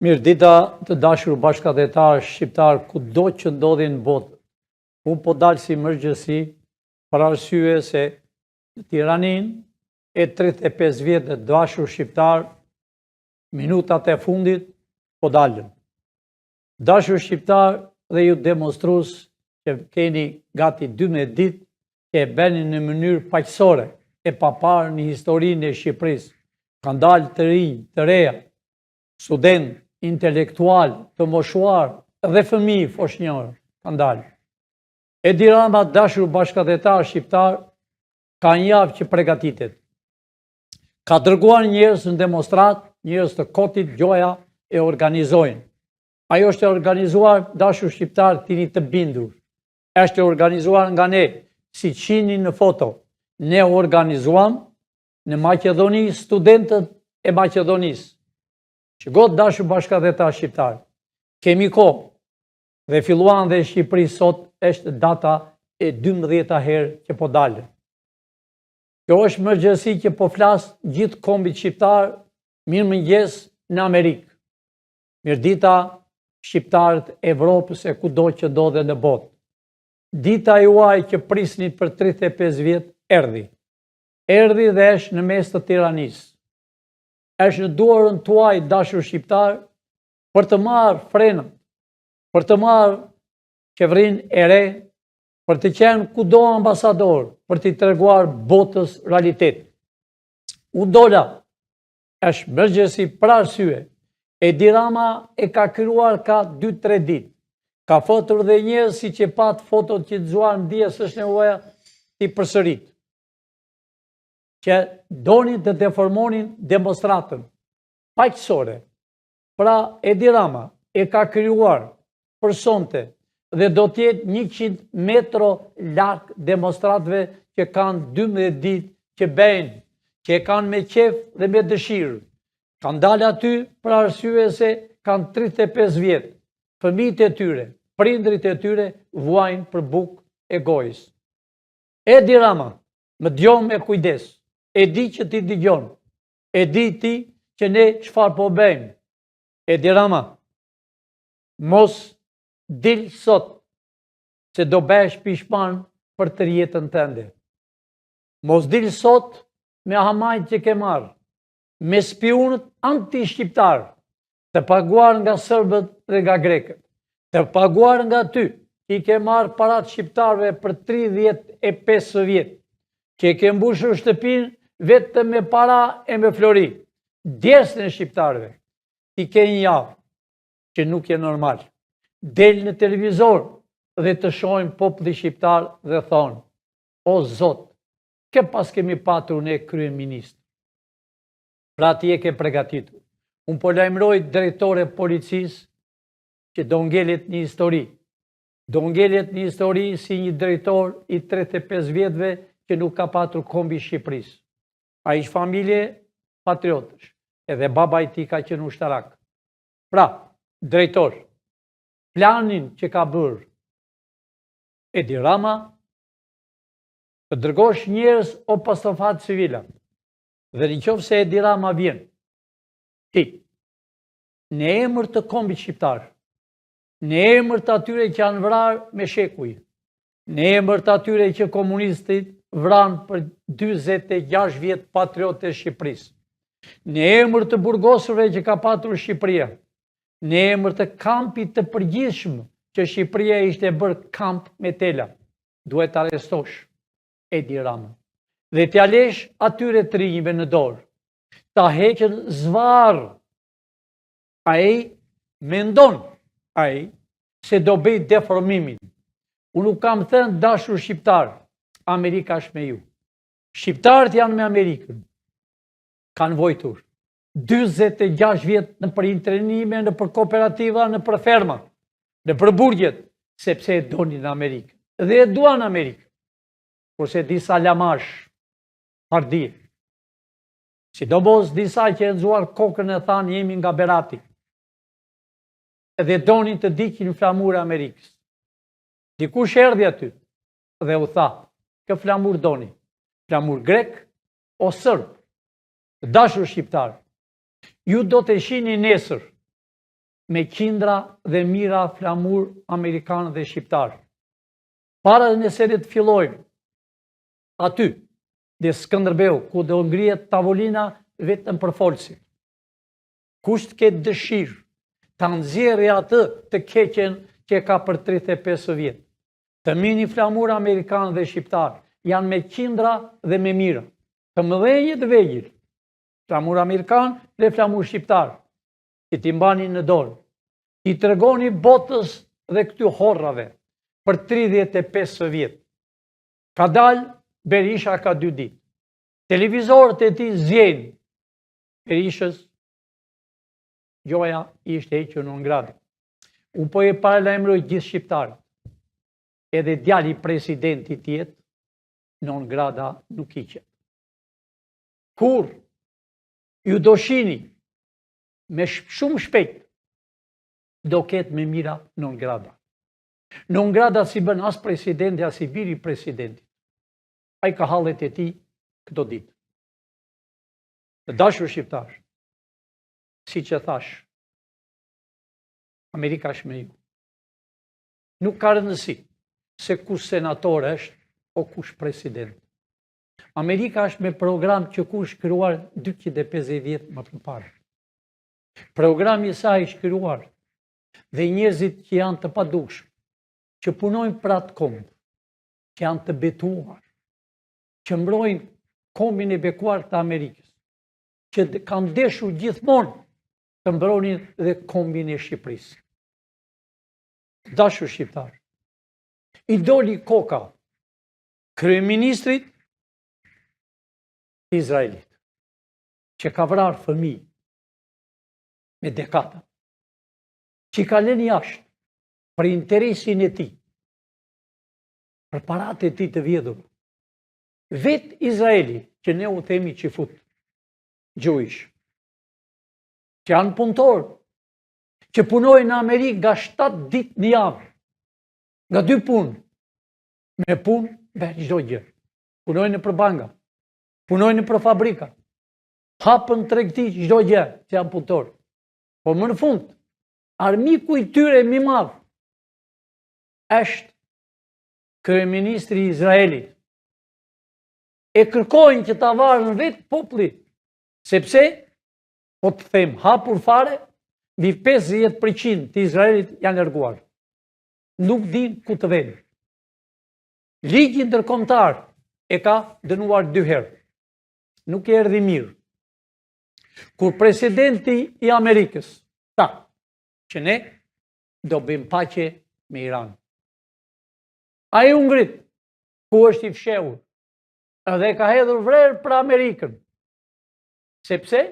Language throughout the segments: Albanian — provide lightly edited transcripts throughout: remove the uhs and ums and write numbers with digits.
Mirëdita të dashur bashkëdhetarë shqiptar kudo që ndodhin në botë. Unë po dalë si emergjësi për arsye se në Tiranin e 35 vjetë të dashur shqiptar, minutat e fundit po dalën. Dashur shqiptar dhe ju demonstrues që keni gati 12 ditë që e bëni në mënyrë paqësore e paparë në historinë e Shqipërisë. Kanë dalë të rinj, të reja, student, intelektual, të moshuar dhe fëmijë foshnjorë kanë dalë. Edi Rama, dashur bashkëdhetar shqiptar, ka një javë që përgatitet. Ka dërguar njerëz në demonstrat, njerëz të kotit, gjoja e organizojnë. Ajo është organizuar, dashur shqiptar, tini të bindur. Është organizuar nga ne, si qini në foto. Ne organizuam në Maqedoni studentët e Maqedonisë. Që gotë dashur bashkëdhetar shqiptar, kemi kohë dhe filluan dhe Shqipëri sot është data e 12 herë që po dalë. Kjo është emergjësi që po flasë gjithë kombit shqiptar, mirë mëngjes në Amerikë. Mirëdita shqiptarët Evropës e kudo që ndodhe në botë. Dita juaj që prisnit për 35 vjetë erdhi. Erdhi dhe është në mes të Tiranisë. Është në duarën tuaj dashur shqiptar për të marrë frenën, për të marrë qeverinë e re, për të qenë kudo ambasador, për të treguar botës realitet. U dola është emergjësi për arsye. Edi Rama e ka krijuar ka 2-3 ditë. Ka fotur dhe njerëz si që pat fotot që dëgjuar në dia s'është nevoja t'i përsërit. Që donin të deformonin demonstratën paqësore. Pra Edi Rama e ka krijuar për sonte dhe do t'jetë 100 metro larg demonstratëve që kanë 12 ditë që bëjnë, që e kanë me qef dhe me dëshirë. Kanë dalë aty për arsye se kanë 35 vjetë. Fëmijët e tyre, prindrit e tyre vuajnë për bukë e gojës. Edi Rama, më dëgjon me kujdes. E di që ti dëgjon. E di ti që ne çfarë po bëjmë. Edi Rama, mos dil sot se do bëhesh pishman për të jetën tënde. Mos dil sot me hamajt që ke marrë, me spionët anti-shqiptar, të paguar nga serbët dhe nga grekët, të paguar nga ty, që i ke marrë parat shqiptarve për 35 vjetë, që i ke mbushur shtëpinë vetëm me para e me flori, djersën e shqiptarve, ti ke një javë që nuk je normal. Del në televizor dhe të shohim populli shqiptar dhe thonë, o Zot, ke pas kemi patur ne kryeministër. Pra ti e ke përgatitur. Unë po lajmëroj drejtore policisë që do ngelet një histori. Do ngelet një histori si një drejtor i 35 vjetëve që nuk ka patur kombi Shqipërisë. A ish familje patriotësh, edhe baba i ti ka qenë ushtarak. Pra, drejtor, planin që ka bërë Edi Rama, të dërgosh njerëz o pastofat civila, dhe në qoftë se Edi Rama vjen, ti, në emër të kombit shqiptar, në emër të atyre që janë vrarë me shekuj, në emër të atyre që komunistit vranë për 26 vjetë patriotë e Shqipërisë, në emër të burgosurve që ka patur Shqipëria, në emër të kampit të përgjithshëm që Shqipëria ishte bërë kamp me tela, duhet të arrestosh Edi Rama dhe t'ja lesh atyre të rinjve në dorë, ta heqën zvarë. Ai mendon se do bëj deformimin. Unë nuk kam thënë dashur shqiptar, Amerika është me ju. Shqiptarët janë me Amerikën. Kanë vojtur 46 vjetë në për intrenime, në për kooperativa, në për ferma, në për burgjet, sepse e donin Amerikën. Dhe e duan Amerikën. Kurse disa lamash, pardi, sidomos disa që e nëzuar kokën e thanë jemi nga Berati, dhe donin të dikin flamur e Amerikës. Dikush erdhi aty dhe u tha, kë flamur doni? Flamur grek o sërb? Dashur shqiptar, ju do të shihni nesër me qindra dhe mira flamur amerikanë dhe shqiptarë. Para nëse ne të fillojmë aty, dhe Skënderbeu, ku do ngrihet tavolina vetëm për folësi. Kush të ketë dëshirë ta nxjerrë atë të keqen që ka për 35 vjet. Të mini flamur amerikanë dhe shqiptarë janë me qindra dhe me mira, të mëdhenj dhe vegjël, flamur amerikanë dhe flamur shqiptarë, që t'i mbani në dorë, i tregoni botës dhe këty horrave për 35 vjet. Ka dalë Berisha ka 2 ditë. Televizorët e tij zgjenë Berishës, gjoja ishte hequr non grata. Unë po e paralajmëroj gjithë shqiptarët. Edhe djali presidentit tjetë, non grata nuk hiqet. Kur ju do shini me shumë shpejt, do ketë me mira non grata. Non grata si bën as presidenti, as i biri presidentit. A i ka hallet e ti këto ditë. Të dashur shqiptarë, si që thash, Amerika është me ju. Nuk ka rëndësi se kush senator është o kush president. Amerika është me program që kush shkruar 250 vjet më përpara. Programi i saj është shkruar dhe njerëzit që janë të padukshëm, që punojnë për atë kombë, që janë të betuar, që mbrojnë kombin e bekuar të Amerikës, që kanë deshur gjithmonë të mbronin dhe kombin e Shqipërisë. Dashur shqiptar, i doli koka kryeministrit Izraelit, që ka vrarë fëmijë me dekada, që ka lënë jashtë për interesin e tij, për paratë e tij të vjedhur. Vetë Izraeli, që ne u themi qifut, Jewish, që janë punëtorë, që punojnë në Amerikë nga 7 ditë në javë, nga 2 punë, me punë bërë çdo gjë. Punojnë për banka, punojnë për fabrika, hapën tregti çdo gjë që janë punëtorë. Po më në fund, armiku i tyre më i madh është kryeministri i Izraelit. E kërkojnë që ta varën vetë populli, sepse, po të them, hapur fare, mbi 50% të Izraelit janë larguar. Nuk din ku të vënë. Ligji ndërkombëtar e ka dënuar 2 herë. Nuk e erdhi mirë. Kur presidenti i Amerikës tha që ne do bëjmë paqe me Iran. Ai u ngrit, ku është i fshehur, edhe ka hedhur vrerë për Amerikën, sepse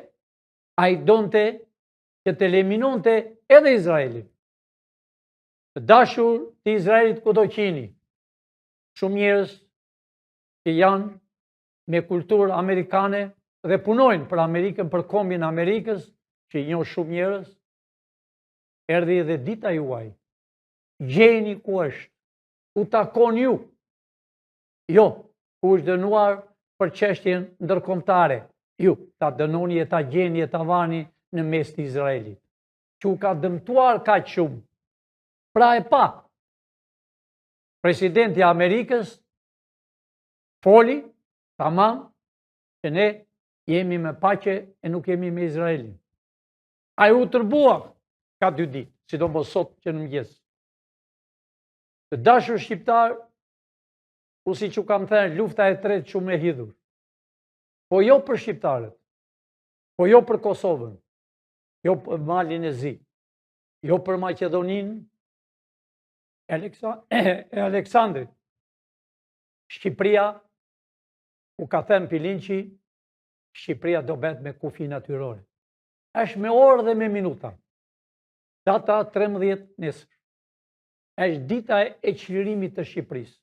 ai donte që të eliminonte edhe Izraelin. Të dashur të Izraelit kudo qini, shumë njerëz që janë me kulturë amerikane dhe punojnë për Amerikën, për kombin Amerikës, që i njoh shumë njerëz, erdhi edhe dita juaj. Gjeni ku është, u takon ju. Jo, ku është dënuar për çështjen ndërkombëtare. Ju ta dënoni e ta gjeni e ta vani në mes të Izraelit, që u ka dëmtuar kaq shumë. Pra e pa, presidenti i Amerikës foli, tamam, që ne jemi me paqe e nuk jemi me Izraelin. Ai u tërbua ka 2 ditë, sidomos sot që në mëngjes. Të dashur shqiptar, u siç u kam thënë, lufta e tretë shumë e hidhur. Po jo për shqiptarët, po jo për Kosovën, jo për Malin e Zi, jo për Maqedoninë e Aleksandrit. Shqipëria, u ka thënë Pilinçi, Shqipëria do bëhet me kufi natyrore. Është me orë dhe me minuta. Data 13 nesër. Është dita e çlirimit të Shqipërisë.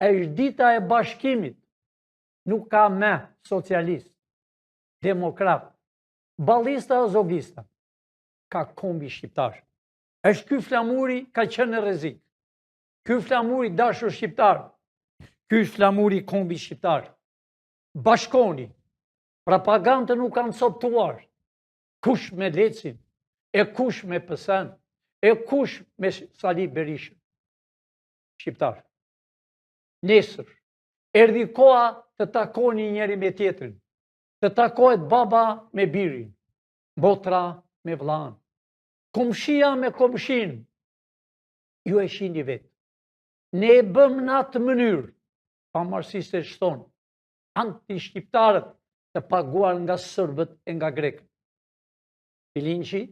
Është dita e bashkimit. Nuk ka me socialist, demokrat, ballista o zogista. Ka kombi shqiptar. Është ky flamuri ka qenë në rrezik. Ky flamuri dashur shqiptar. Ky flamuri kombi shqiptar. Bashkoni. Propagandën nuk kanë sottuar. Kush me lecin, e kush me PSN, e kush me Sali Berishën. Shqiptar. Nesër, erdhi koha të takoni njëri me tjetrin, të takohet baba me birin, botra me vllain, komshia me komshin. Ju e shihni vetë. Ne e bëm në atë mënyrë, pavarësisht se shton, anti-shqiptarët të paguar nga serbët e nga grekët. Bilinçi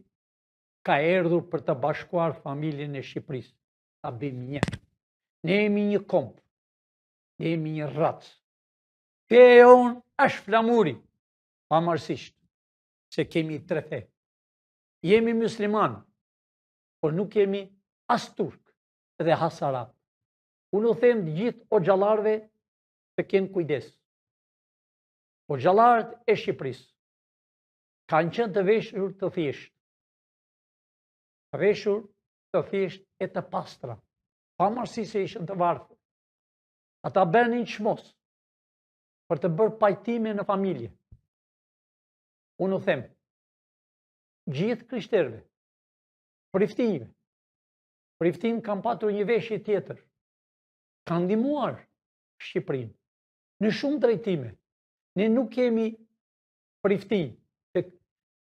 ka erdhur për të bashkuar familjen e Shqipërisë. Ta bëjmë një. Ne jemi një komp, ne jemi një racë. Feja jonë është flamuri, pavarësisht se kemi 3 fe. Jemi musliman, por nuk jemi as turk dhe as arab. Unë u them gjithë o xhallarëve të kenë kujdes. O xhallarët e Shqipërisë kanë qenë të veshur të thjeshtë. Të veshur të thjeshtë e të pastra, pavarësisht se ishin të varfër. Ata bënin çmos për të bërë pajtime në familje. Unë u them gjithë krishterëve, priftinë kanë patur një veshje tjetër. Kanë ndihmuar Shqipërinë në shumë drejtime. Ne nuk kemi priftinë,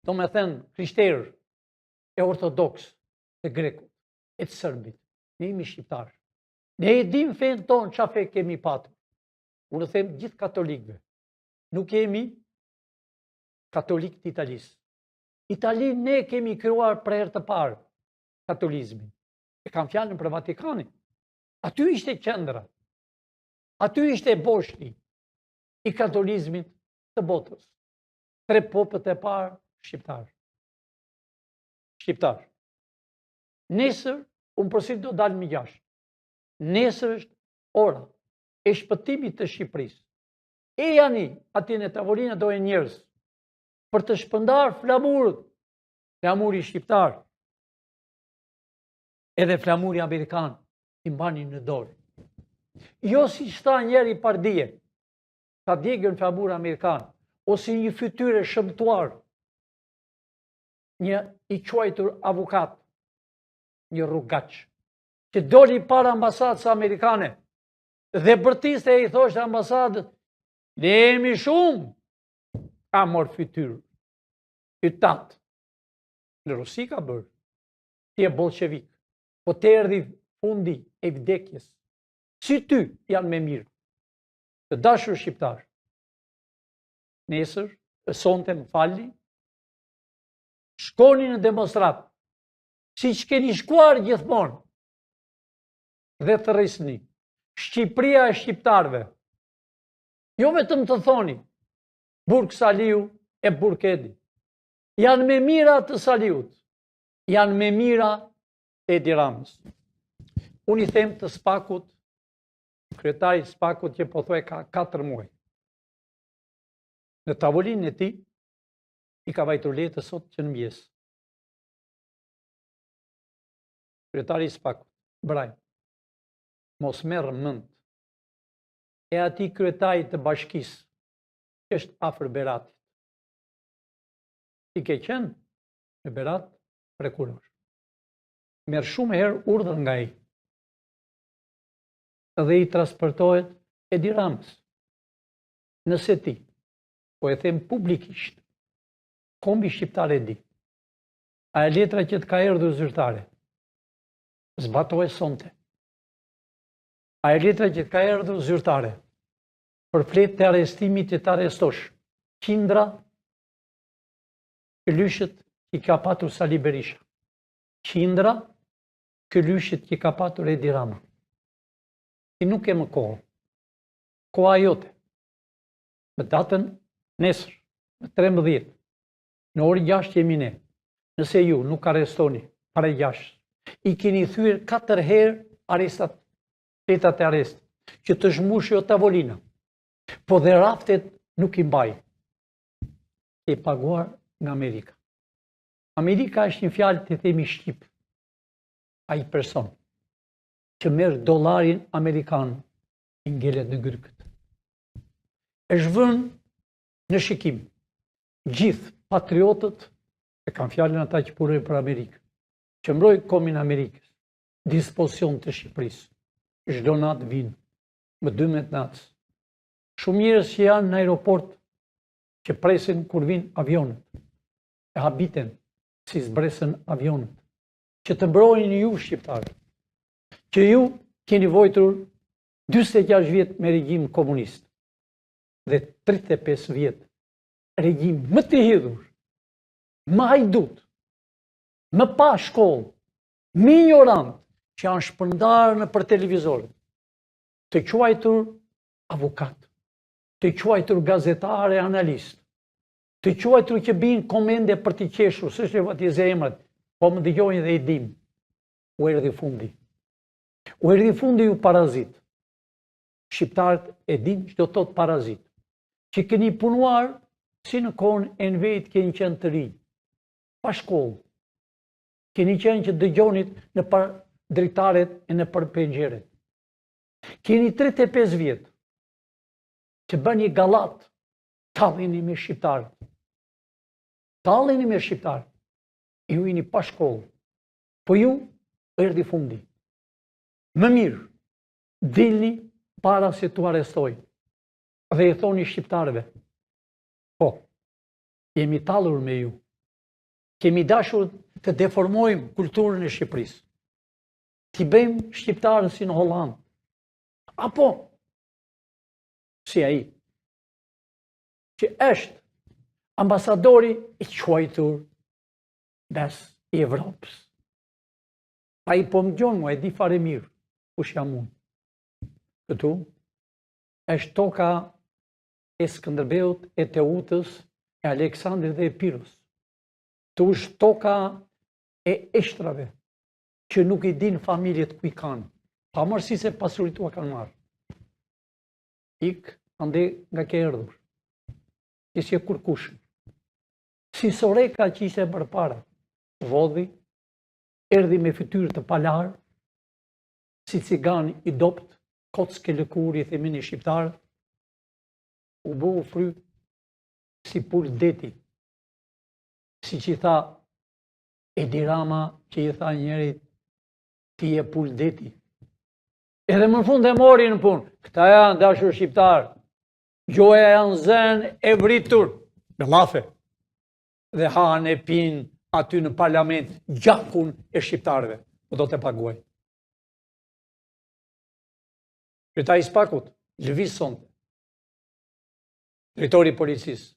do me thënë krishterë e ortodoks, e grekut, e të sërbit. Ne jemi shqiptarë. Ne e dim fenë tonë qa fe kemi patur. Unë them gjithë katolikëve. Nuk jemi katolikë të Italisë. Italinë ne kemi krijuar për herë të parë katolizmin. E kam fjalën për Vatikanin. Aty ishte qendra. Aty ishte boshti i katolizmit të botës. 3 popët e parë shqiptarë. Shqiptarë. Nesër, unë përsi do dalë më 6. Nesër është ora e shpëtimit të Shqipërisë. E janë ati në tavolinë do e njerëz për të shpëndar flamurët, flamuri shqiptar, edhe flamuri amerikan, i mbani në dorë. Jo si shta njeri pardije, ta djegën flamur amerikan, ose një fytyre shëmtuar, një i quajtur avukat, një rrugaq, që doli para ambasadës amerikane, dhe bërtiste e i thoshtë ambasadës, ne jemi shumë, ka mor fytyrë, ytatë. Në Rusi ka bërë, ti e bolshevik, po të erdhi fundi e vdekjes, si ty janë me mirë, të dashur shqiptar. Nesër, sonte më falni, shkoni në demonstrat, si që keni shkuar gjithmonë, dhe të rrisni, Shqipëria e shqiptarve. Jo vetëm të thoni, Burg Saliu e Burg Edi. Janë me mira të Saliut, janë me mira të Edi Ramës. Unë i them të Spakut, kryetari Spakut që po thoj ka 4 muaj. Në tavolinë e tij i ka vajtur letë sot që në mëngjes. Kryetari Spakut, Braj, mos merr mend. E ati kryetari të bashkisë, që është afër Beratit. I ke qenë në Berat prekuror. Merr shumë herë urdhër nga ai. Dhe i transportohet Edi Ramës. Nëse ti, po e them publikisht, kombi shqiptar e di, a e letra që të ka erdhur zyrtare, zbatohet sonte. A e letra që të ka erdhur zyrtare, për flet të arrestimit që të arrestosh, qindra këlyshët që ka patur Sali Berisha, qindra këlyshët që ka patur Edi Rama. Ti nuk e më kohë, koha jote, më datën nesër, në 13, në orë 6 jemi ne, nëse ju nuk arrestoni, pare 6, i keni thyer 4 herë arrestat, letat e arrest, që të zhmushë o tavolina, po dhe raftet nuk i mbaj, e paguar nga Amerika. Amerika është një fjalë të themi shqip, ai person që merr dollarin amerikan i ngelet në gërkët. Është vënë në shikim gjithë patriotët e kam fjalën ata që punojnë për Amerikë, që mbroj komin Amerikës, dispozicion të Shqipërisë. Çdo natë vinë, më 12 natës. Shumë njerëz që janë në aeroport, që presin kur vinë avionët, e habiten si zbresën avionët, që të mbrojnë ju shqiptarë, që ju keni vojtur 46 vjet me regjim komunist dhe 35 vjet regjim më të hidhur, më hajdut, më pa shkollë, më ignorant, që janë shpërndarë në për televizor, të quajtur avokat, të quajtur gazetare analist, të quajtur që binë komende për t'i qeshur, së është e vëtjeze emrat, po më dëgjojnë dhe i dim, u erdhi fundi. U erdhi fundi ju parazit. Shqiptarët e din që do të parazit, që keni punuar si në kohën e në vetë keni qenë të rinj, pa shkollë, keni qenë që dëgjonit në për dritaret e në për pengjeret. Keni 35 vjetë që bëni galat, tallini me shqiptarët. Tallini me shqiptarët. Ju jeni pa shkollë, po ju erdhi fundi. Më mirë, dilni para se t'u arestoj dhe i thoni shqiptarëve, po, jemi tallur me ju, kemi dashur të deformojmë kulturën e Shqipërisë, t'i bëjmë shqiptarën si në Hollandë, apo si ai, që është ambasadori i quajtur bes i Evropës. Ai po më gjonë mua, e di fare mirë, kush jam unë. Këtu është toka e Skënderbeut, e Teutës, e Aleksandrit dhe e Pirës. Tu është toka e eshtrave, që nuk i din familjet ku i kanë, pa mërësi se pasuritua kanë marë. Ik, ande nga ke erdhur, që si e kurkushën. Si Soreka që ishe përpara, vodhi, erdi me fytyrë të palarë, si cigan i dopt, kocke lëkuri, themin i shqiptarë, u bu u fry si pul deti, si që i tha Edi Rama, që i tha njerit, ti e pul deti. Edhe më në fund e mori në punë, këta janë dashur shqiptarë, gjoja janë zënë e vritur, në lafe, dhe hanë e pinë aty në parlament, gjakun e shqiptarëve, po do të paguaj. Kryetari i Spakut, lëviz sonte, drejtori i policisë,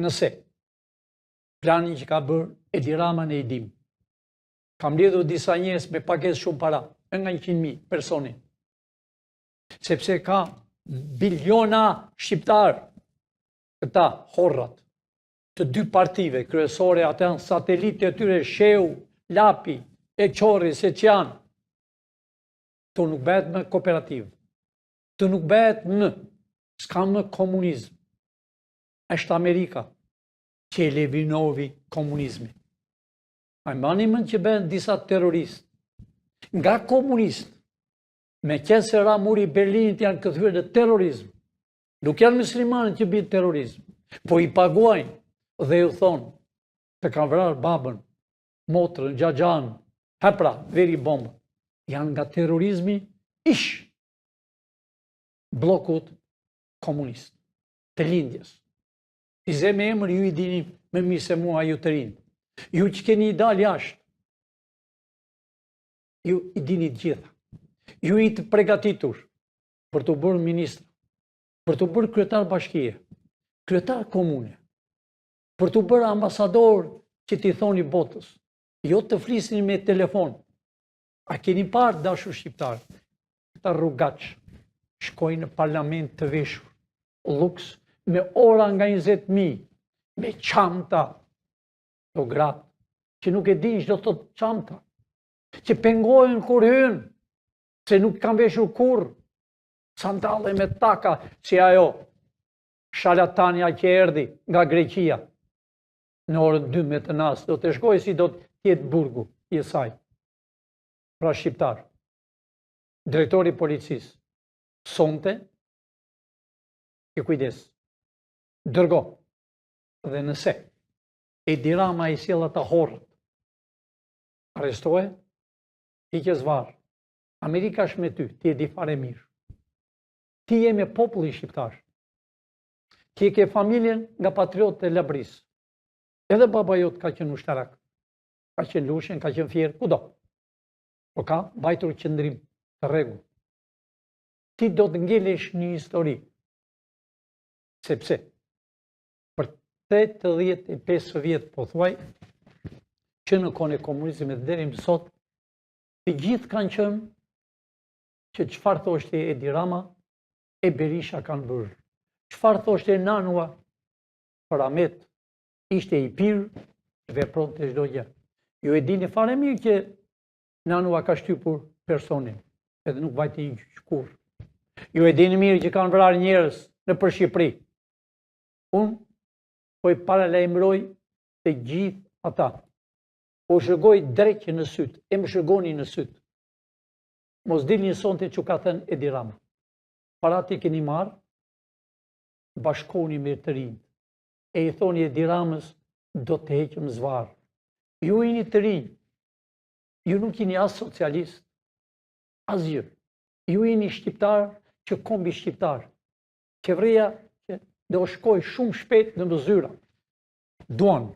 nëse planin që ka bërë Edi Rama në idim, kam lidhur disa njerëz me pagesë shumë para, nga 100.000 personi, sepse ka biliona shqiptarë, këta horrat, të dy partive kryesore, atë janë satelitë e tyre, Sheu, Lapi, e Qorri, se që janë, të nuk bëhet më kooperativë, të nuk bëhet më, s'ka më komunizm. Është Amerika që e levinovi komunizmi. A mbani mend që bëhen disa terroristë, nga komunistë, me qenë se ramuri Berlinit janë këthyer në terrorizm, nuk janë muslimanët që bëjnë terrorizm, po i paguajnë dhe ju thonë, të kanë vrarë babën, motrën, xhaxhan, hepra, veri bombë, janë nga terrorizmi ish blokut komunist, të lindjes. I ze me emër ju i dini me mirë se mua ju të rinë. Ju që keni i dalë jashtë, ju i dini gjitha. Ju i të pregatitur për të bërë ministra, për të bërë kryetar bashkie, kryetar komune, për të bërë ambasador që t'i thoni botës, jo të flisni me telefon. A keni parë dashur shqiptarë? Këta rrugaqë shkojnë në parlament të veshur, luks, me ora nga 20.000, me qamta, të gratë, që nuk e din që do të qamta, që pengojnë kur hynë, se nuk kanë veshur kur, sandale me taka, si ajo, shalatania që erdi nga Greqia, në orën 12 të nasë, do të shkoj si do të jetë burgu i saj. Pra shqiptar, drejtori i policisë, sonte, që kujdes, dërgo, dhe nëse Edi Rama i sjell ata horrët. Arrestohet, hiqe zvarr. Amerika është me ty, ti e di fare mirë. Ti je me populli shqiptar. Ti e ke familjen nga patriotët e Labris. Edhe baba jot ka qenë ushtarak. Ka qenë Lushen, ka qenë Fier, kudo. Po ka mbajtur qëndrim të rregull. Ti do të ngelesh një histori. Sepse për 85 vjet po thuaj që në kohën e komunizmit deri më sot, të gjithë kanë qenë që çfarë thoshte Edi Rama e Berisha kanë bërë. Çfarë thoshte Nanua për Ahmet ishte i pirë, vepronte çdo gjë. Ju e dini fare mirë që Nanua ka shtypur personin, edhe nuk vajti i gjyqur. Ju e dini mirë që kanë vrarë njerëz në për Shqipëri. Unë po i paralajmëroj të gjithë ata. Po shërgoj drejtë në sytë, e më shërgoni në sytë. Mos dilni sonte që ka thënë Edi Rama. Parati keni marë, bashkoni me të rinjë. E i thoni Edi Ramës, do të heqëm zvarë. Ju jeni të rinjë. Ju nuk jeni as socialist, as gjë. Ju jeni shqiptar që kombi shqiptar. Qeveria që do shkoj shumë shpejt në mëzyra. Duan,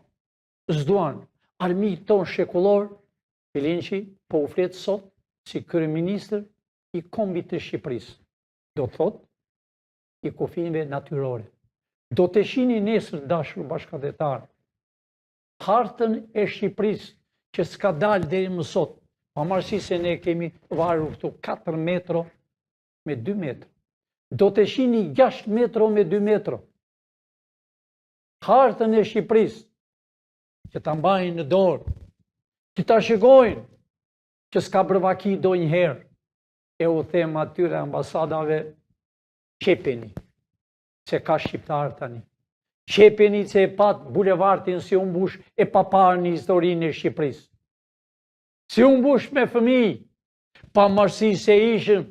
s'duan, armiqtë tonë shekullor, Bilinqi po u flet sot si kryeministër i kombit të Shqipërisë. Do të thotë i kufive natyrore. Do të shihni nesër, dashur bashkëdhetar, hartën e Shqipërisë që s'ka dalë deri më sot, pavarësisht se ne kemi varur këtu 4 metro me 2 metro. Do të shihni 6 metro me 2 metro. Hartën e Shqipërisë që ta mbajnë në dorë, që ta shikojnë që s'ka bërvaki do njëherë, e u them atyre ambasadave, qepeni, se ka shqiptar tani. Qepeni se e pat bulevardin si unë bush e papar një historinë e Shqipërisë. Si unë bush me fëmijë, pa marësi se ishën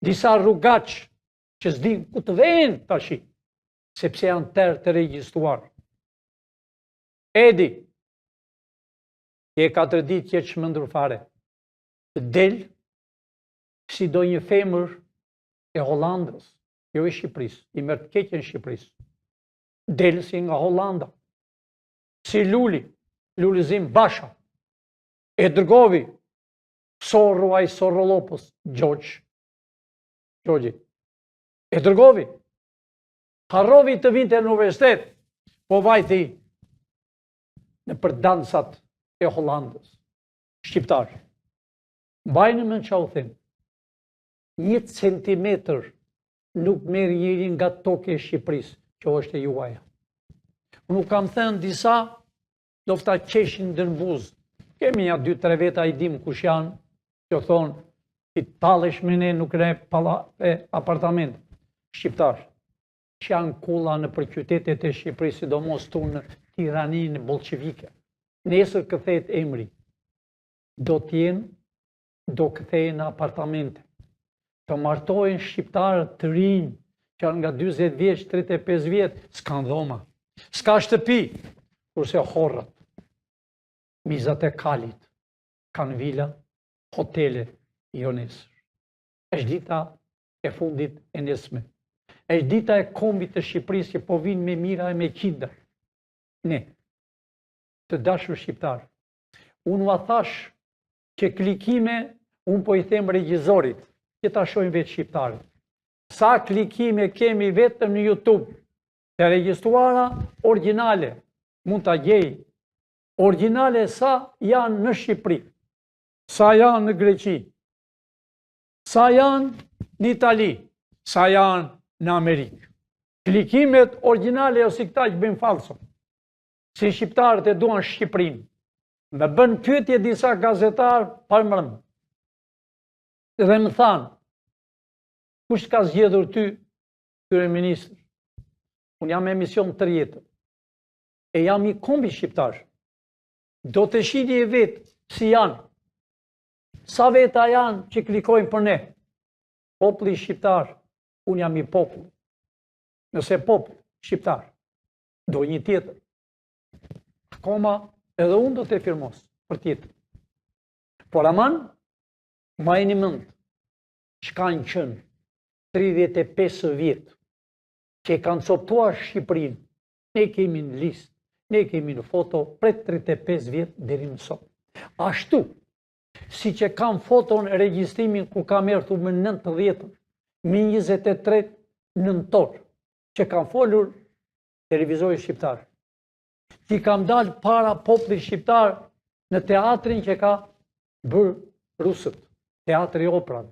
disa rrugaq që s'din ku të vejnë tashi, sepse janë tërë të regjistruar. Edi, e 4 ditë që çmendur fare, të del si do një femër e Hollandës, jo e Shqipërisë, i merr të keqen Shqipërisë. Del si nga Hollanda, si Lulizim Basha, e dërgovi Sorruaj Sorrolopos, Gjogji, e dërgovi, harrovi të vinte në universitet, po vajti në për dansat e Hollandës, shqiptar. Mbajnë më në qa u them, 1 centimetër nuk merr njëri nga toke e Shqipërisë, që është e juaja. Unë kam thënë disa, do fta qeshin dën buzë. Kemi ja 2-3 veta i dim kush janë, që thonë, i tallesh me ne nuk ne apartament. Shqiptar, që janë kulla në për qytetet e Shqipërisë, sidomos tu në Tiranin bolshevike. Nesër këthet emri, do t'jenë, do këthejnë në apartamente. Të martojnë shqiptarët të rinj, që janë nga 20 vjeç, 35 vjet, s'kan dhoma, s'ka shtëpi, kurse horrët, mizat e kalit, kanë vila, hotele, jo nesër. Është dita e fundit e nesme. Është dita e kombit të Shqipërisë që po vinë me mira e me qindër. Ne, të dashur shqiptar, unë va thash që klikime, unë po i them regjizorit, që ta shohin vetë shqiptarët. Sa klikime kemi vetëm në YouTube, të regjistruara originale, mund ta gjej, originale sa janë në Shqipëri, sa janë në Greqi, sa janë në Itali, sa janë në Amerikë. Klikimet originale ose këta që bëjnë falso, si shqiptarët e duan Shqipërinë. Me bën pyetje disa gazetarë parmërëm. Dhe më thanë, kush ka zgjedhur ty, kryeministër? Unë jam emision të rjetër. E jam i kombi shqiptar. Do të shihni e vetë si janë. Sa veta janë që klikojnë për ne? Populli shqiptar, unë jam i popull. Nëse popull shqiptar, do një tjetër. Akoma edhe unë do të firmos për tjetër. Por aman, ma e një mënd, që kanë qënë 35 vjetë, që e kanë coptuar Shqipërinë, ne kemi në listë, ne kemi në foto prej 35 vjetë deri në sot. Ashtu, si që kam foton e regjistrimin ku kam ertu më 90, më 23 nëntor, që kam folur televizori shqiptar. Që kam dalë para popullit shqiptar në teatrin që ka bërë rusët, teatri operave.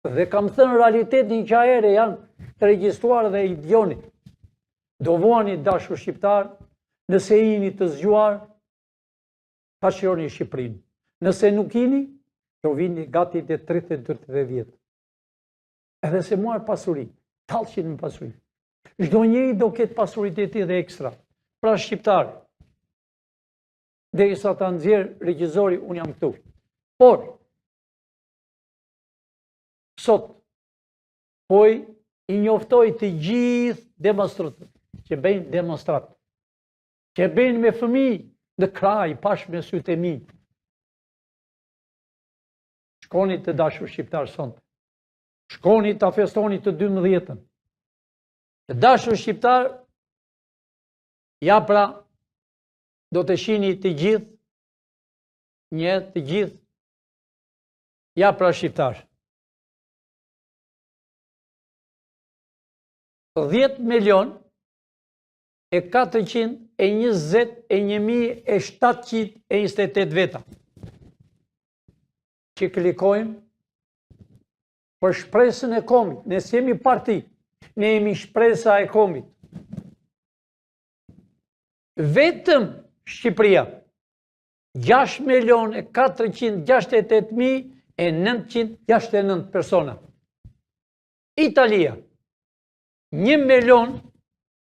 Dhe kam thënë realitetin që aere janë të regjistruar dhe i djoni. Do vuani dashur shqiptar, nëse jini të zgjuar, pashironi Shqipërinë. Nëse nuk jini, do vini gati të 30-40 vjetë. Edhe se muar pasuri, talqin në pasuri. Çdo njeri do ketë pasurit e tij dhe ekstra. Pra shqiptar, derisa ta nxjerr regjizori, unë jam këtu. Por, sot, i njoftoj të gjithë demonstrantët, që bëjnë demonstrat, që bëjnë me fëmijë në kraj, pash me sytë e mi. Shkoni të dashur shqiptar sonte. Shkoni të festoni të 12-ën. Të dashur shqiptar, ja pra, do të shihni të gjithë, të gjithë, ja pra shqiptar. 10.421.728 veta që klikojnë për shpresën e komit. Ne s'jemi parti, ne jemi shpresa e komit. Vetëm Shqipëria, 6.468.969 persona. Italia, 1 milion,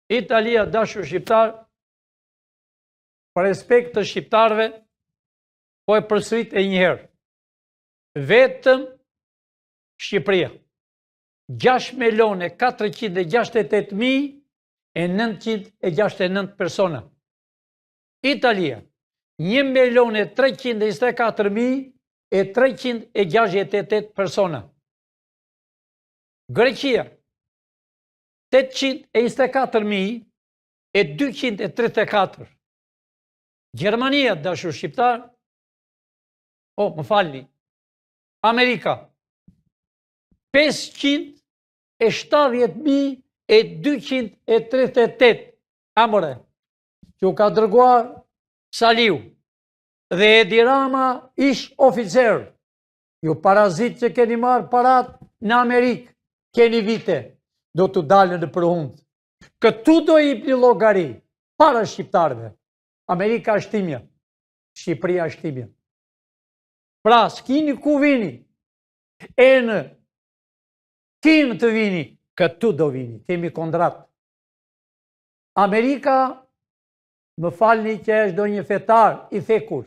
Italia, dashur shqiptar, për respekt të shqiptarve, po e përsërit e njëherë. Vetëm Shqipëria, 6.468.969 persona. Italia, 1.324.368 persona. Greqia, 824.234. Gjermania, dashur shqiptar, më falni, Amerika, 570.238. Amore, që u ka dërguar Saliu dhe Edi Rama ish oficer. Ju parazit që keni marë parat në Amerikë, keni vite, do të dalën në përhund. Këtu do i një llogari para shqiptarve. Amerika është timja, Shqipëria është timja. Pra, s'kini ku vini, e në kim të vini, këtu do vini, kemi kondrat. Amerika, më falni që është do një fetar i thekur.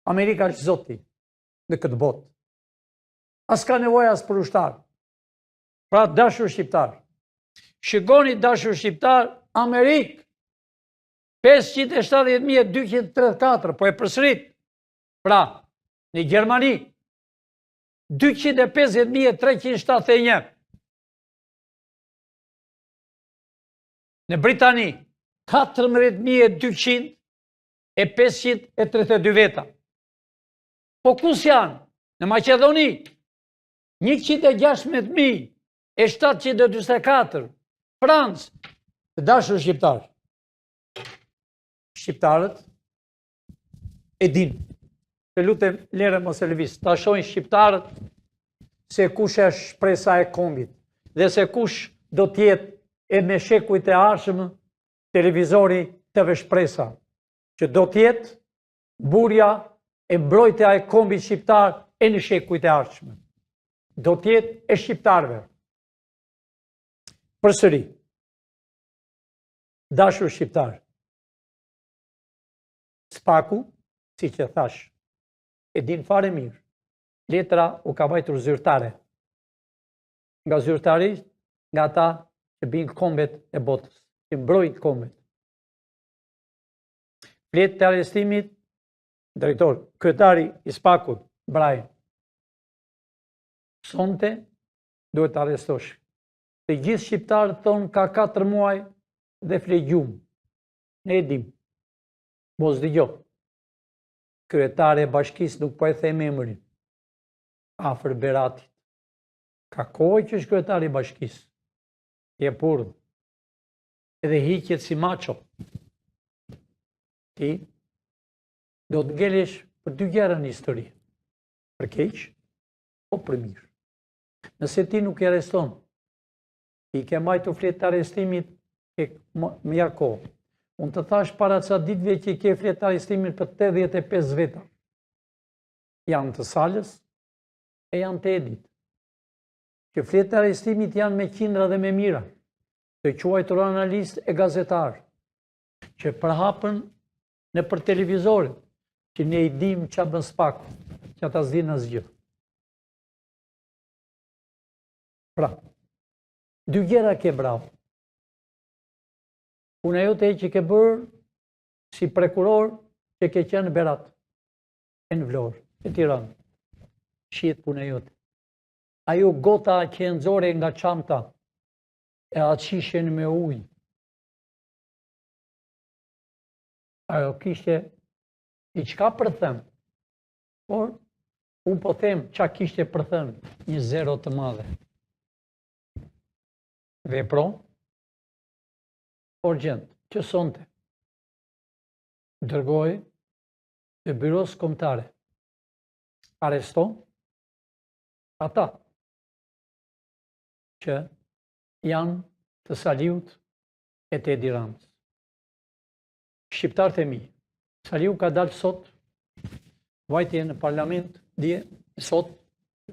Amerika është zoti në këtë botë. As ka nevojë as për ushtar. Pra, dashur shqiptar, shikoni dashur shqiptar, Amerikë, 570.234, po e përsërit. Pra, në Gjermani, 250.371. Në Britani, 14.232 veta. Po kus janë? Në Maqedoni, 116.724. Francë, të dashur shqiptar. Shqiptarët e din. Të lutem lere mos e lëviz. Ta shohin shqiptarët se kush është shpresa e kombit dhe se kush do t'jetë e me shekujt e ardhshëm televizori TV Shpresa, që do t'jetë burja e mbrojtja e kombit shqiptar e në shekujt e ardhshëm. Do t'jetë e shqiptarve. Përsëri, dashur shqiptar, Spaku, si që thash, e din fare mirë, letra u ka vajtur zyrtare. Nga zyrtarisht, nga ta që binë kombet e botës, që mbrojnë kombet. fletë të arrestimit, drejtor, kryetari i SPAK-ut, Braj, sonte duhet të arrestosh. Të gjithë shqiptarët thonë ka 4 muaj dhe fle gjumë. Ne e dim. Mos dëgjo. Kryetari e bashkisë nuk po e them emrin. Afër Beratit. Ka kohë që është kryetari i bashkisë. Je purd. Edhe hiqet si macho. Ti do të ngelesh për 2 gjëra në histori. Për keq o për mirë. Nëse ti nuk e arreston, ti ke majtur fletë të arrestimit më ja kohë. Unë të thash para ca ditëve që i ke fletë të arrestimit për 85 veta. Janë të Salës e janë të Edit. Që fletë të arrestimit janë me qindra dhe me mira, të quajtur analist e gazetar, që përhapën në për televizorit, që ne i dim që bën SPAK, që ata s'din asgjë. Pra, 2 gjëra ke bravo. Puna jote që ke bërë si prokuror që ke qenë Berat, e në Vlorë, e Tiranë. Shihet puna jote. Ajo gota që e nxore nga çanta e atë me ujë. Ajo kishte i qka për thënë, por unë po them qa kishte për thënë, një zero të madhe. Vepron, urgjent, që sonte, dërgoj të byros kombëtare, arreston ata që janë të Saliut e të Edi Ramës. Shqiptarët e mi, Saliu ka dalë sot, vajtje në parlament, dje, sot,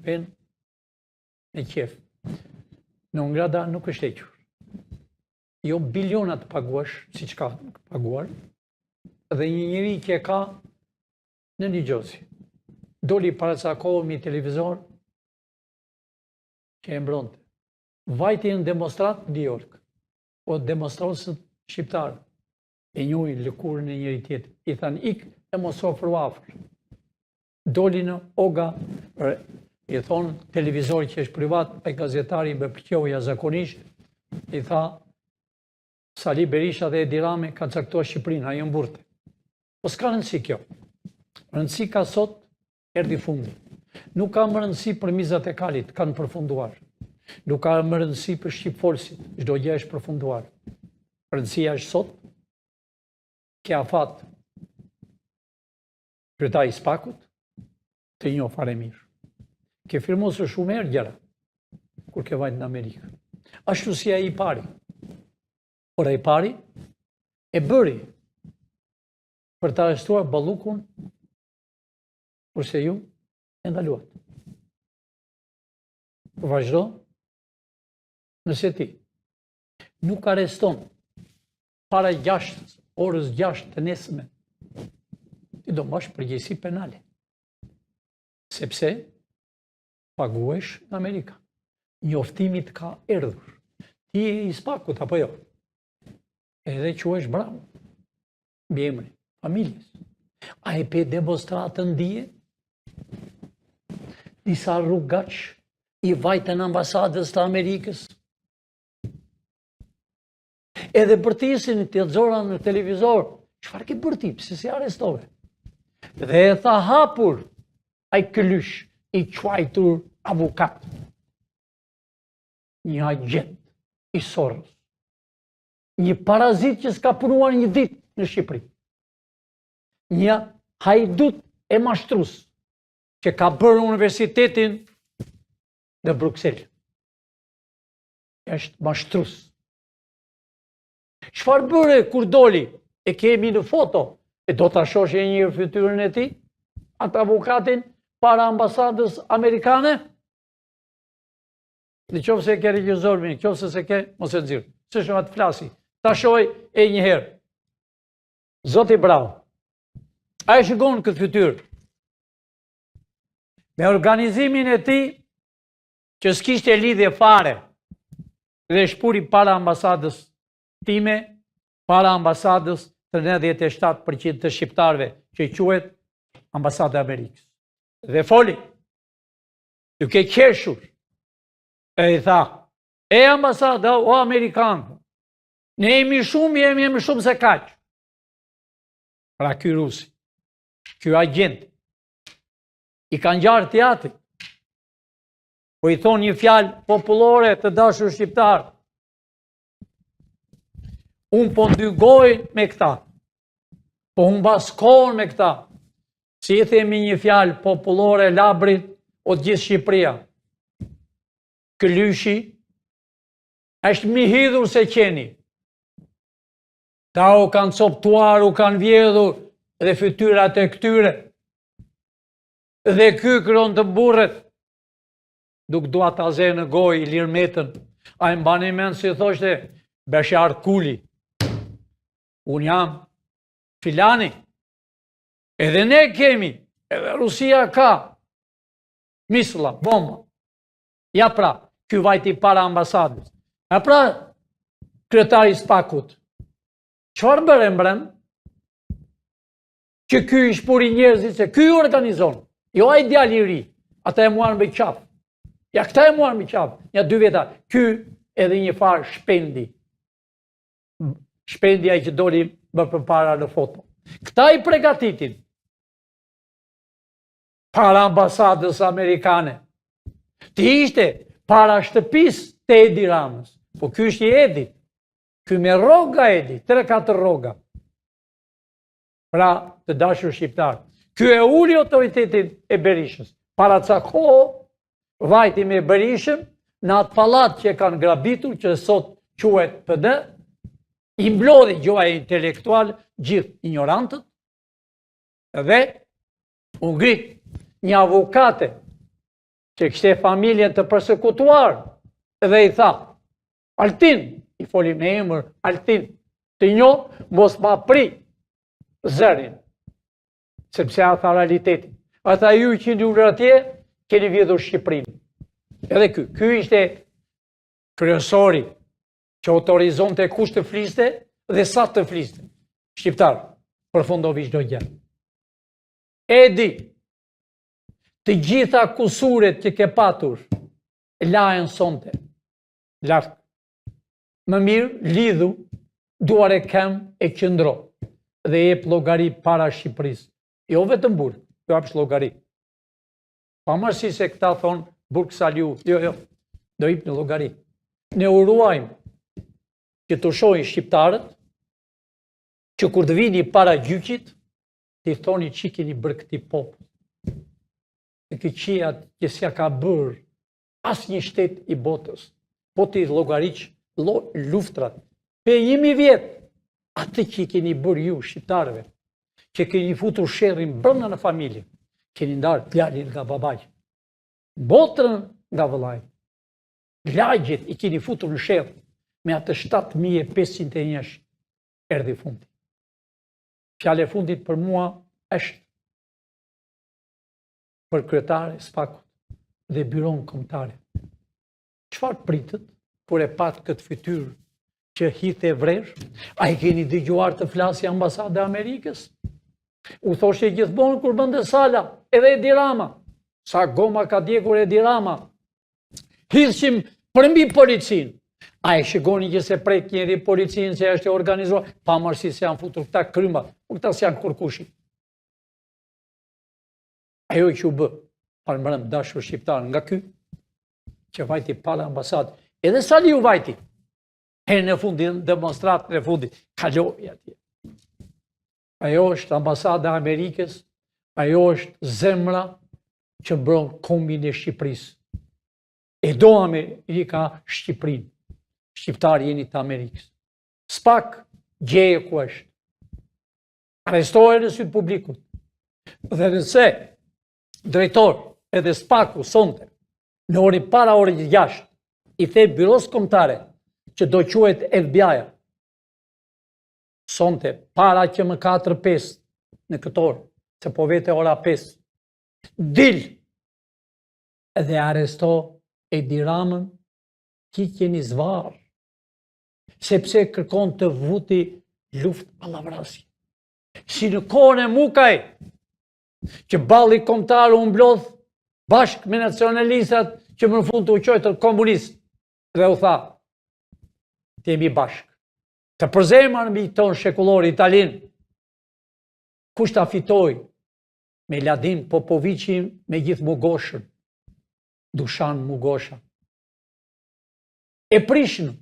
ven në qef. Në ngrada nuk është hequr. Jo bilionat paguash, si që ka paguar, dhe një njëri që ka në një gjozi. Doli para ca kohë mi televizor, që e mbronte. Vajti në demonstrat në New York, po demonstrosët shqiptarë, e njojnë lëkurën e njëri tjetër. I thanë, ik e mos ofru afër. Doli në oga, i thonë televizori që është privat, e gazetari me përqoja zakonisht, i tha, Sali Berisha dhe Edi Rame ka caktuar Shqipërinë, ajo mburte. Po s'ka rëndësi kjo. Rëndësi ka sot, erdi fundi. Nuk ka më rëndësi për mizat e kalit, kanë përfunduar. Nuk ka më rëndësi për Shqipfolsit, çdo gjë është përfunduar. Rëndësia është sot, ke afat kryetari i SPAK-ut, të njoh fare mirë. Ke firmosur shumë herë gjëra, kur ke vajtë në Amerikë. Ashtu si ai i pari. Por ai i pari e bëri për të arrestuar Ballukun, kurse ju e ndaluat. Vazhdo, nëse ti nuk arreston para 6 orës 6 të nesme, ti do mbash përgjegjësi penale. Sepse paguesh në Amerika. Njoftimit ka erdhur. Ti je i SPAK-ut apo jo? Edhe quhesh bravo. Mbi emrin familjes. A e pe demonstratën dije? Disa rrugaç i vajtën ambasadës të Amerikës. Edhe për tisin të lexora në televizor, çfarë ke bërë ti? Pse si arrestove? Dhe e tha hapur ai këlysh i quajtur avokat. Një agent i Soros. Një parazit që s'ka punuar një ditë në Shqipëri. Një hajdut e mashtrus që ka bërë universitetin në Bruxelles. Është mashtrus. Çfarë bëre kur doli? E kemi në foto. E do ta shohësh një herë fytyrën e tij? Atë avokatin para ambasadës amerikane? Në qoftë se ke regjizor mirë, qoftë se ke mos e nxirr. S'është atë flasi. Ta shohë e një herë. Zoti bravo. Ai shikon këtë fytyrë. Me organizimin e tij që s'kishte lidhje fare dhe shpuri para ambasadës time, para ambasadës 97% të shqiptarëve që quhet Ambasada e Amerikës. Dhe foli, duke qeshur, e i tha, e ambasada o Amerikanë, ne jemi shumë se kaq. Pra ky rusi, ky agent, i kanë ngjarë teatri, po i thonë një fjalë popullore të dashur shqiptar. Unë po ndygoj me këta, po unë baskon me këta, si i themi një fjalë popullore labrit o gjithë Shqipëria. Këlyshi është mi hidhur se qeni. Ta u kanë coptuar, u kanë vjedhur dhe fytyrat e këtyre. Dhe ky kron të burret, duk dua ta ze në gojë Ilir Metën, a e mbani mend si thoshte Bashar Kuli. Unë jam filani, edhe ne kemi, edhe Rusia ka misla, bomba. Ja pra, ky vajti para ambasadës. Ja pra, kryetari Spakut, çfarë bërë mbrëm? Që ky i shpuri njerëzit se ky organizon, jo ai djali i ri, ata e muan me qaf. Ja këta e muan me qaf, ja 2 veta. Ky edhe një farë shpendi. Shpendi ai që doli më përpara në foto. Këta i përgatitin para ambasadës amerikane. Ti ishte para shtëpisë të Edi Ramës. Po ky është i Edit. Ky me rroga Edi, 3-4 rroga. Pra, të dashur shqiptar, ky e uli autoritetin e Berishës. Para ca kohë, vajti me Berishën në atë pallat që kanë grabitur, që sot quhet PD, i mblodhi gjuaja intelektual gjithë ignorantët, dhe u ngrit një avokate që kishte familjen të përsekutuar, dhe i tha, Altin, i foli me emër Altin, të njoh, mos ma pri zërin, sepse a tha realitetin. Ata ju që një atje, keni vjedhur Shqipërinë. Edhe ky ishte kryesori që autorizonte kush të fliste dhe sa të fliste. Shqiptar, përfundovi çdo gjë. Edi, të gjitha kusuret që ke patur, lahen sonte. Lart. Më mirë lidhu, duar e kem e qëndro dhe jep llogari para Shqipërisë. Jo vetëm burg, jo hapsh llogari. Pavarësisht se këta thonë burg saliu, jo, do jep në llogari. Ne uruajmë që të shohin shqiptarët që kur të vini para gjyqit, ti thoni që keni bërë këti popull. Të këqijat që s'ja ka bërë asë një shtet i botës, po ti llogariq luftrat. Pe 1000 vjetë, atë që keni bërë ju shqiptarëve, që keni futur sherrin brenda në familje, keni ndarë djalin nga babaj, botrën nga vëllai, lagjet i keni futur në sherr, me atë 7500 njesh, erdhi fundi. Fjala e fundit për mua është për kryetarin Spakut dhe byron kombëtare. Çfarë pritet kur e pat këtë fytyrë që hithë e vresh? A i keni dëgjuar të flasë ambasada e Amerikës? U thoshe gjithmonë kur bënde sala, edhe Edi Rama. Sa goma ka djegur Edi Rama. Hithshim përmbi policinë. A e shikoni që se prek njëri policinë që është e organizuar, pavarësisht se janë futur këta kryma, por këta s'janë kurkushi. Ajo që u bë, parëmbrëm dashur shqiptar nga ky, që vajti para ambasadë, edhe Saliu vajti, herë në fundin, demonstratën e fundit, kaloi atje. Ajo është ambasada e Amerikës, ajo është zemra që mbron kombin e Shqipërisë. E do Amerika Shqipërinë. Shqiptarë jeni të Amerikës. Spak gjeje ku është. Arrestohet në sytë publikut. Dhe nëse drejtor edhe Spaku sonte, në orin para orën 6, i the byros kombëtare që do quhet FBI-a, sonte para që më 4-5 në këtë orë, se po vete ora 5, dil edhe arresto Edi Ramën, ki keni zvarë, sepse kërkon të vuti luftë pallavrasje. Si në kohën e Mukaj, që balli kombëtar u mblodh bashkë me nacionalistat që më në fund të uqojtën komunist dhe u tha, të jemi bashkë. Të përzemër mbi tonë shekullor italin, kush ta fitoj me Ladin Popovicin me gjithë Mugoshën, Dushan Mugosha. E prishnë,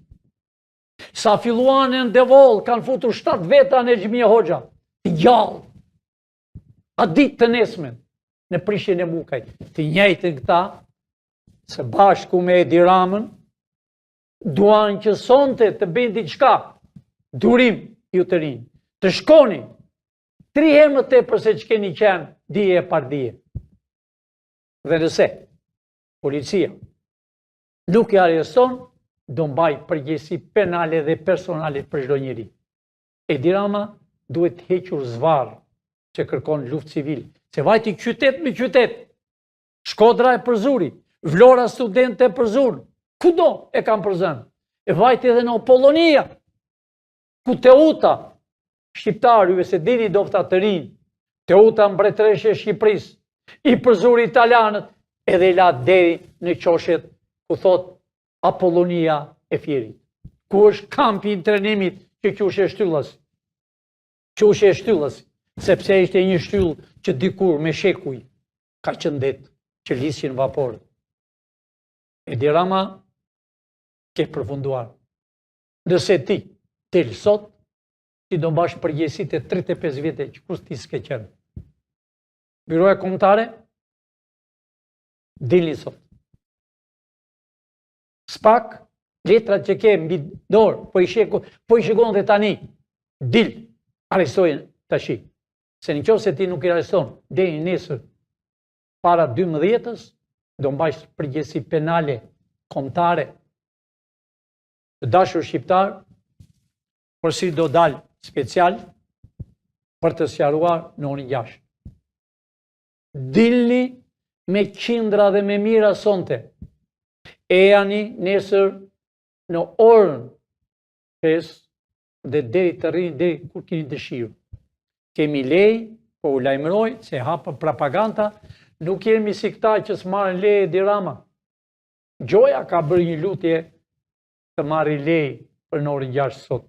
sa filluanën Devol kanë futur 7 veta në Xhimia Hoxha, të gjallë, a ditë të nesmen, në prishjen e Mukaj, të njëjtën këta, se bashku me Edi Ramën, duan që sonte të bëjnë diçka, durim ju të rinj, të shkoni 3 herë më tepër se që keni qenë dije e pardije. Dhe nëse policia nuk e arreston, do mbaj përgjegjësi penale dhe personale për çdo njeri. Edi Rama duhet hequr zvarr që kërkon luftë civil, se vajti qytet me qytet. Shkodra e përzuri, Vlora studente e përzur, kudo e kam përzën. E vajti edhe në Polonia, ku Teuta, shqiptar, juve se dini dofta të rinj, Teuta mbretëreshja e Shqipërisë, i përzuri italianët, edhe la deri në qoshet ku thot Apollonia e Fierit, ku është kampi i trajnimit që quhet e shtyllës. Quhet e shtyllës, sepse ishte një shtyllë që dikur me shekuj ka qëndet që lishin vaporët. Edi Rama ke përfunduar. Nëse ti del sot, ti do mbash përgjegjësitë e 35 vite që kus ti s'ke qenë. Byroja kombëtare dilni sot. Spak, letrat që ke mbi dorë, po i shikon dhe tani, dil, arrestojnë tashi. Se në qoftë se ti nuk i arreston, deri nesër para 12-s, do mbash përgjegjësi penale kombëtare. Të dashur shqiptar, përsi do dalë special për të sqaruar në orën 6. Dilni me qindra dhe me mira sonte. Ejani nesër në orën 5 dhe deri të rrini deri kur keni dëshirë. Kemi lej, po u lajmëroj se hapa propaganda, nuk jemi si këta që s'marrin lej Edi Rama. Gjoja ka bërë një lutje të marri lej për në orën 6 sot.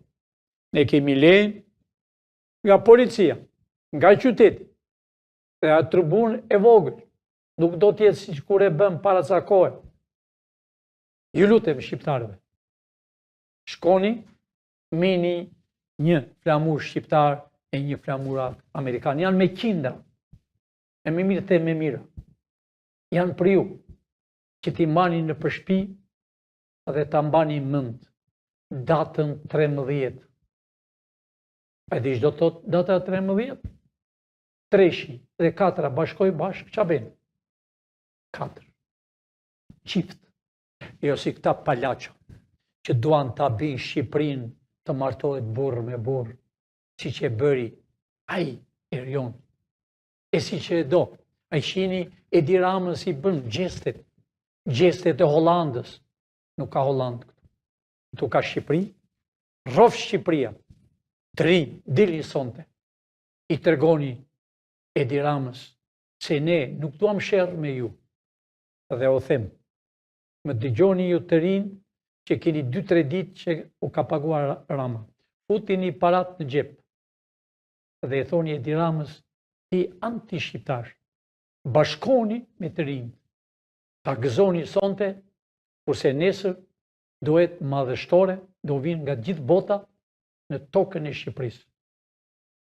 Ne kemi lej nga policia, nga qyteti, dhe a tribun e vogël, nuk do t'jetë si kur e bëm para ca kohe. Ju lutem shqiptarëve, shkoni, mini një flamur shqiptar e një flamur amerikan. Janë me qindra, e me mirë të me mira. Janë për ju, që ti mbani në përshpi dhe ta mbani mend datën 13. E di çdo thot data 13? 3 dhe 4 bashkoj bashkë, qa ben? 4. Qift. Jo si këta palaqa, që duan ta bëjnë Shqipërinë të martohet burr me burr, si që e bëri ai Erion. E si që e do, ai shini Edi Ramën si bën gjestet e Hollandës. Nuk ka Hollandë këtu. Këtu ka Shqipëri, rrof Shqipëria. Të rinj, dilni sonte, i tregoni Edi Ramës se ne nuk duam sherr me ju. Dhe o them, më dëgjoni ju të rinj që keni 2-3 ditë që u ka paguar Rama. Futini parat në xhep. Dhe e thoni Edi Ramës, ti anti-shqiptar, bashkoni me të rinj. Ta gëzoni sonte, kurse nesër duhet madhështore, do vinë nga gjithë bota në tokën e Shqipërisë.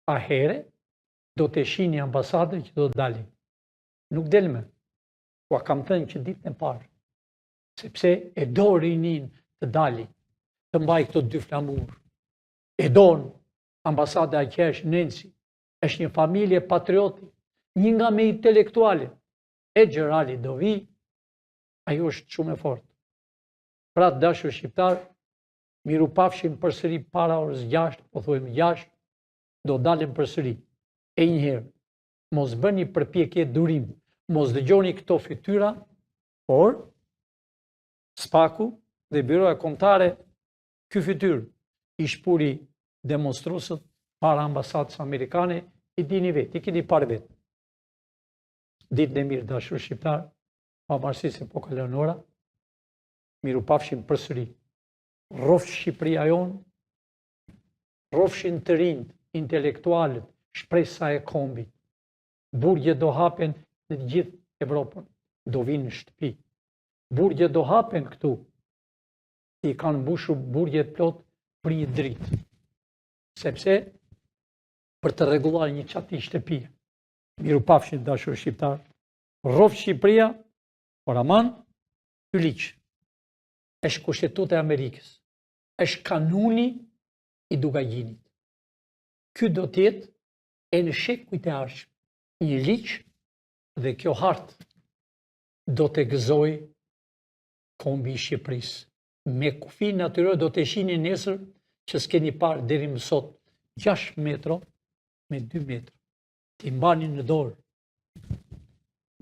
A here do të shihni ambasadën që do të dalin. Nuk delme, ku a kam thënë që ditën e parë, sepse e do rinin të dali, të mbaj këto 2 flamur. E don ambasada që është Nenci, është një familje patrioti, një nga me intelektuale, e Gjerali do vi, ajo është shumë e fortë. Pra të dashur shqiptar, miru pafshim përsëri para orës 6, po thuajmë 6, do dalim përsëri. E njëherë, mos bëni përpjekje durim, mos dëgjoni këto fytyra, por Spaku dhe Byroja Kombëtare, ky fytyrë i shpuri demonstruesët para ambasadës amerikane, i dini vetë, i keni parë vetë. Ditën e mirë, dashur shqiptar, pavarësisht se po kalon ora, mirupafshim përsëri. Rrofsh Shqipëria jonë, rrofshin të rinjt, intelektualët, shpresa e kombit. Burgje do hapen në gjithë Evropën, do vinë në shtëpi. Burgje do hapen këtu, i kanë mbushur burgjet plot për një dritë. Sepse për të rregulluar një çati shtëpi. Mirupafshim, dashur shqiptar, rrofsh Shqipëria, por aman, ky liq është kushtetuta e Amerikës, është kanuni i Dugagjinit. Ky do të jetë e në shekujt e ardhshëm një liq dhe kjo hartë do të gëzoj kombi i Shqipërisë. Me kufi natyror do të shihni nesër që s'keni parë deri më sot 6 metro me 2 metro. Ti mbani në dorë.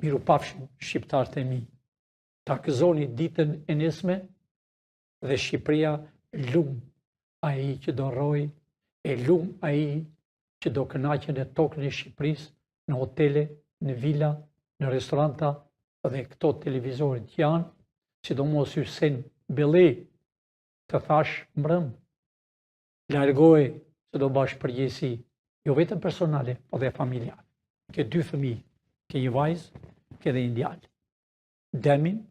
Mirupafshim shqiptarët e mi. Ta gëzoni ditën e nesme dhe Shqipëria lum ai që do rrojë, e lum ai që do kënaqen në tokën e Shqipërisë, në hotele, në vila, në restoranta dhe këto televizorit që janë, sidomos Hyrsen Belli, të thash mbrëm, largoj se do bash përgjegjësi, jo vetëm personale, po dhe familjare. Ke 2 fëmijë, ke një vajzë, ke dhe një djalë. Demin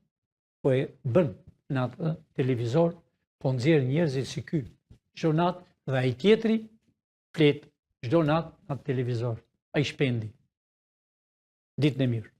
po e bën në atë televizor, po nxjerr njerëzit si ky, çdo natë dhe ai tjetri flet çdo natë në atë televizor. Ai shpendi. Ditën e mirë.